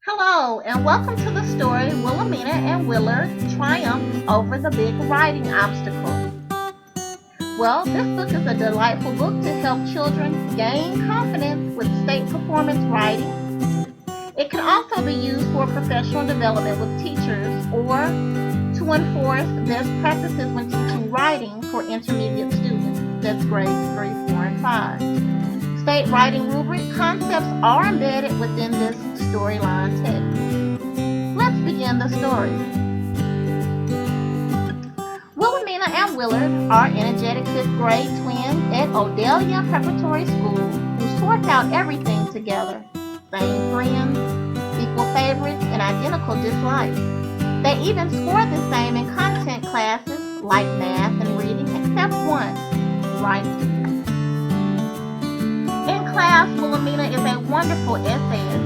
Hello, and welcome to the story Wilhelmina and Willard Triumph over the Big Writing Obstacle. Well, this book is a delightful book to help children gain confidence with state performance writing. It can also be used for professional development with teachers or to enforce best practices when teaching writing for intermediate students. That's grades 3, 4, and 5. State writing rubric concepts are embedded within this storyline text. Let's begin the story. Wilhelmina and Willard are energetic 5th grade twins at Odelya Preparatory School who sort out everything together. Same friends, equal favorites, and identical dislikes. They even score the same in content classes like math and reading, except one, writing. In class, Wilhelmina is a wonderful essayist.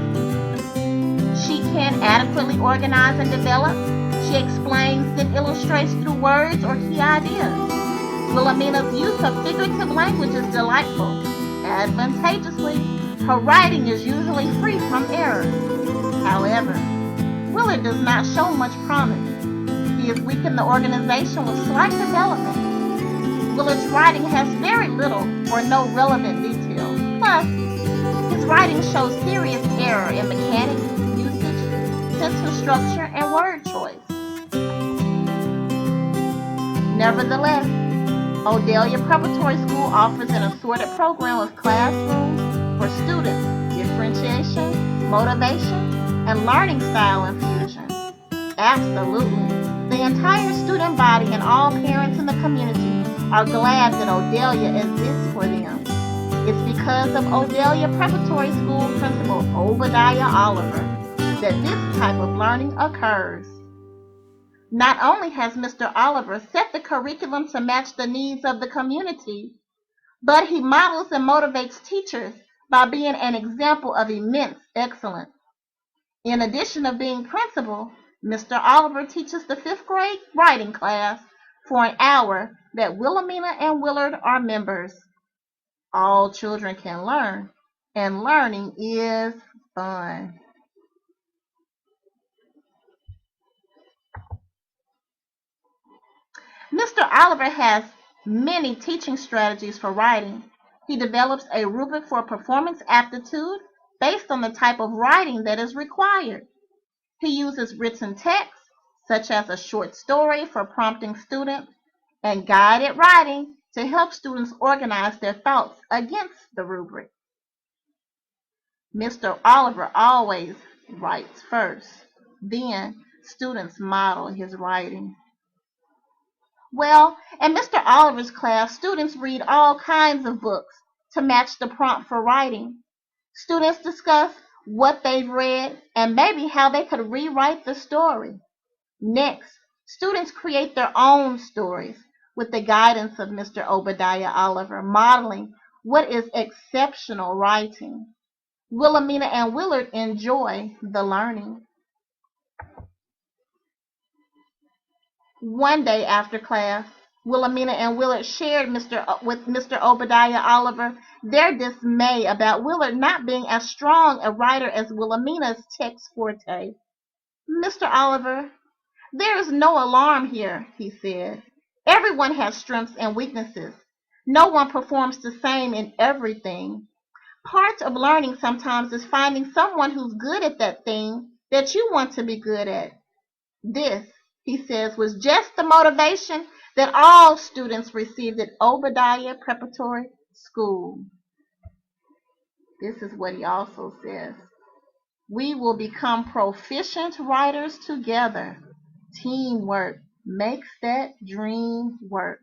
She can adequately organize and develop. She explains and illustrates through words or key ideas. Wilhelmina's use of figurative language is delightful. Advantageously, her writing is usually free from errors. However, Willard does not show much promise. He is weak in the organization with slight development. Willard's writing has very little or no relevant detail. Plus, his writing shows serious error in mechanics, usage, sentence structure, and word choice. Nevertheless, Odelya Preparatory School offers an assorted program of classrooms for students, differentiation, motivation, and learning style infusion. Absolutely. The entire student body and all parents in the community are glad that Odelya exists for them. It's because of Odelya Preparatory School Principal Obadiah Oliver that this type of learning occurs. Not only has Mr. Oliver set the curriculum to match the needs of the community, but he models and motivates teachers by being an example of immense excellence. In addition of being principal, Mr. Oliver teaches the 5th grade writing class for an hour that Wilhelmina and Willard are members. All children can learn, and learning is fun. Mr. Oliver has many teaching strategies for writing. He develops a rubric for performance aptitude based on the type of writing that is required. He uses written text, such as a short story for prompting students, and guided writing to help students organize their thoughts against the rubric. Mr. Oliver always writes first. Then students model his writing. Well, in Mr. Oliver's class, students read all kinds of books to match the prompt for writing. Students discuss what they've read and maybe how they could rewrite the story. Next, students create their own stories with the guidance of Mr. Obadiah Oliver, modeling what is exceptional writing. Wilhelmina and Willard enjoy the learning. One day after class, Wilhelmina and Willard shared with Mr. Obadiah Oliver their dismay about Willard not being as strong a writer as Wilhelmina's text forte. Mr. Oliver, there is no alarm here, he said. Everyone has strengths and weaknesses. No one performs the same in everything. Part of learning sometimes is finding someone who's good at that thing that you want to be good at. This, he says, was just the motivation that all students received at Obadiah Preparatory School. This is what he also says. We will become proficient writers together. Teamwork makes that dream work.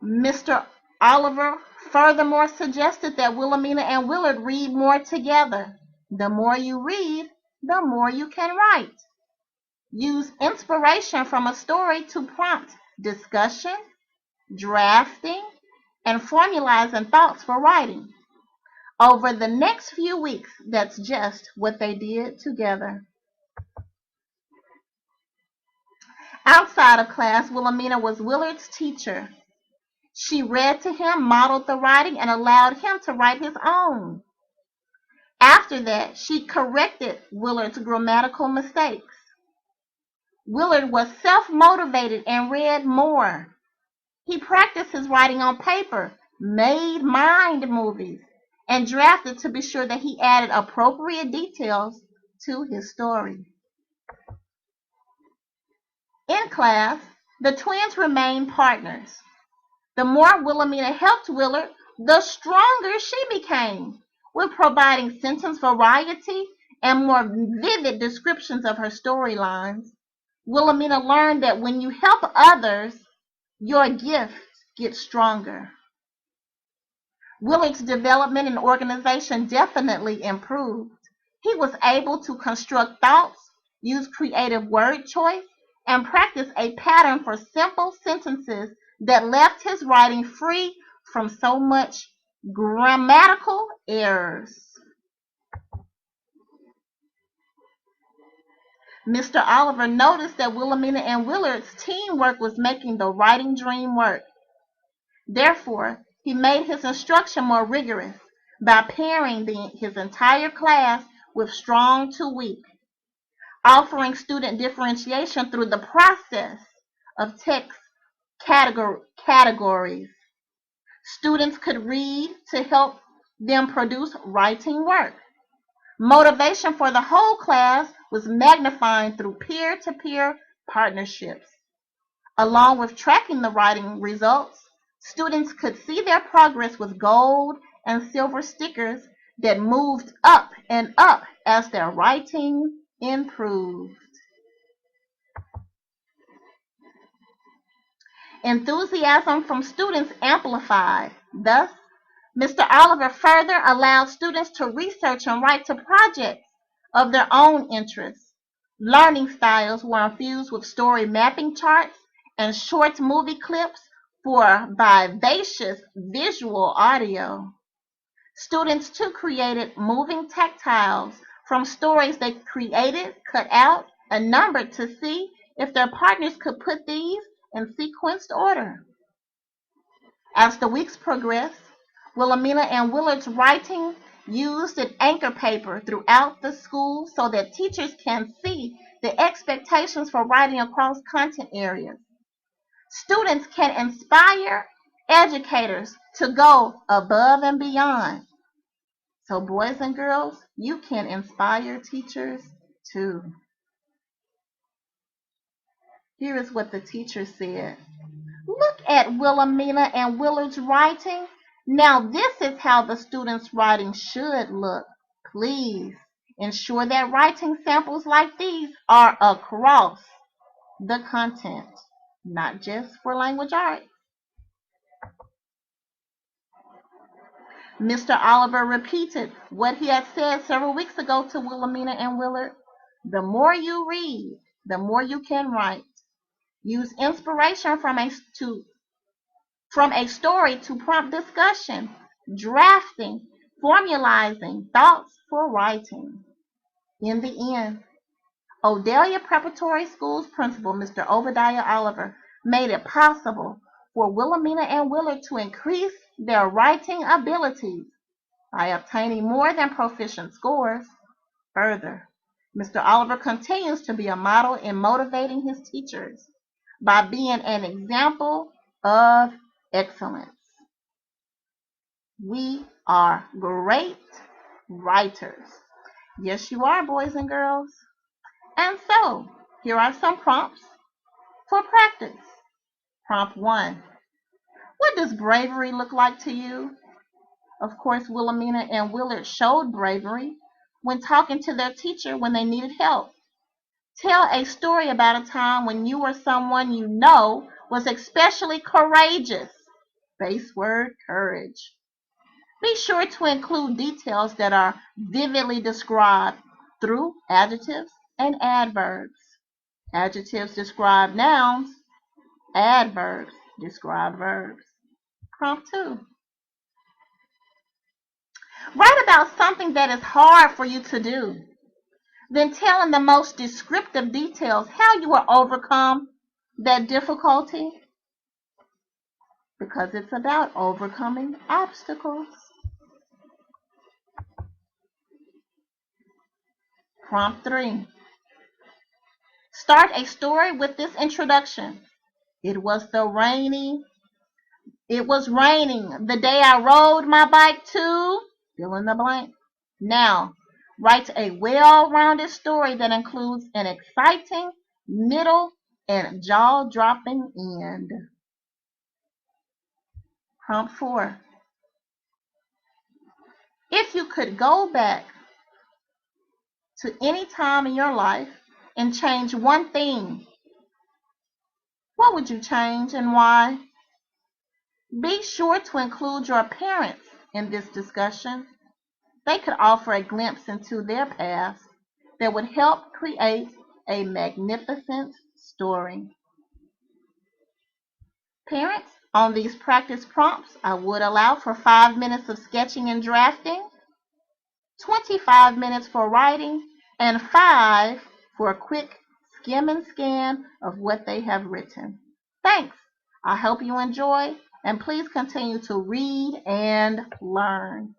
Mr. Oliver furthermore suggested that Wilhelmina and Willard read more together. The more you read, the more you can write. Use inspiration from a story to prompt discussion, drafting, and formulizing thoughts for writing. Over the next few weeks, that's just what they did together. Outside of class, Wilhelmina was Willard's teacher. She read to him, modeled the writing, and allowed him to write his own. After that, she corrected Willard's grammatical mistakes. Willard was self-motivated and read more. He practiced his writing on paper, made mind movies, and drafted to be sure that he added appropriate details to his story. In class, the twins remained partners. The more Wilhelmina helped Willard, the stronger she became, with providing sentence variety and more vivid descriptions of her storylines. Wilhelmina learned that when you help others, your gift gets stronger. Willard's development and organization definitely improved. He was able to construct thoughts, use creative word choice, and practice a pattern for simple sentences that left his writing free from so much grammatical errors. Mr. Oliver noticed that Wilhelmina and Willard's teamwork was making the writing dream work. Therefore, he made his instruction more rigorous by pairing his entire class with strong to weak, offering student differentiation through the process of text categories. Students could read to help them produce writing work. Motivation for the whole class was magnified through peer-to-peer partnerships. Along with tracking the writing results, students could see their progress with gold and silver stickers that moved up and up as their writing improved. Enthusiasm from students amplified. Thus, Mr. Oliver further allowed students to research and write to projects of their own interests. Learning styles were infused with story mapping charts and short movie clips for vivacious visual audio. Students too created moving tactiles from stories they created, cut out, and numbered to see if their partners could put these in sequenced order. As the weeks progressed, Wilhelmina and Willard's writing used an anchor paper throughout the school so that teachers can see the expectations for writing across content areas. Students can inspire educators to go above and beyond. So boys and girls, you can inspire teachers too. Here is what the teacher said. Look at Wilhelmina and Willard's writing. Now this is how the students' writing should look. Please ensure that writing samples like these are across the content, not just for language arts. Mr. Oliver repeated what he had said several weeks ago to Wilhelmina and Willard. The more you read, the more you can write. Use inspiration from a story to prompt discussion, drafting, formulizing thoughts for writing. In the end, Odelya Preparatory School's principal, Mr. Obadiah Oliver, made it possible for Wilhelmina and Willard to increase their writing abilities by obtaining more than proficient scores. Further, Mr. Oliver continues to be a model in motivating his teachers by being an example of excellence. We are great writers. Yes, you are, boys and girls. And so, here are some prompts for practice. Prompt 1. What does bravery look like to you? Of course, Wilhelmina and Willard showed bravery when talking to their teacher when they needed help. Tell a story about a time when you or someone you know was especially courageous. Base word, courage. Be sure to include details that are vividly described through adjectives and adverbs. Adjectives describe nouns. Adverbs describe verbs. Prompt 2. Write about something that is hard for you to do. Then tell in the most descriptive details how you will overcome that difficulty, because it's about overcoming obstacles. Prompt 3. Start a story with this introduction. It was raining the day I rode my bike to fill in the blank. Now, write a well-rounded story that includes an exciting middle and jaw-dropping end. Prompt 4. If you could go back to any time in your life and change one thing, what would you change and why? Be sure to include your parents in this discussion. They could offer a glimpse into their past that would help create a magnificent story. Parents, on these practice prompts, I would allow for 5 minutes of sketching and drafting, 25 minutes for writing, and 5 for a quick skim and scan of what they have written. Thanks. I hope you enjoy, and please continue to read and learn.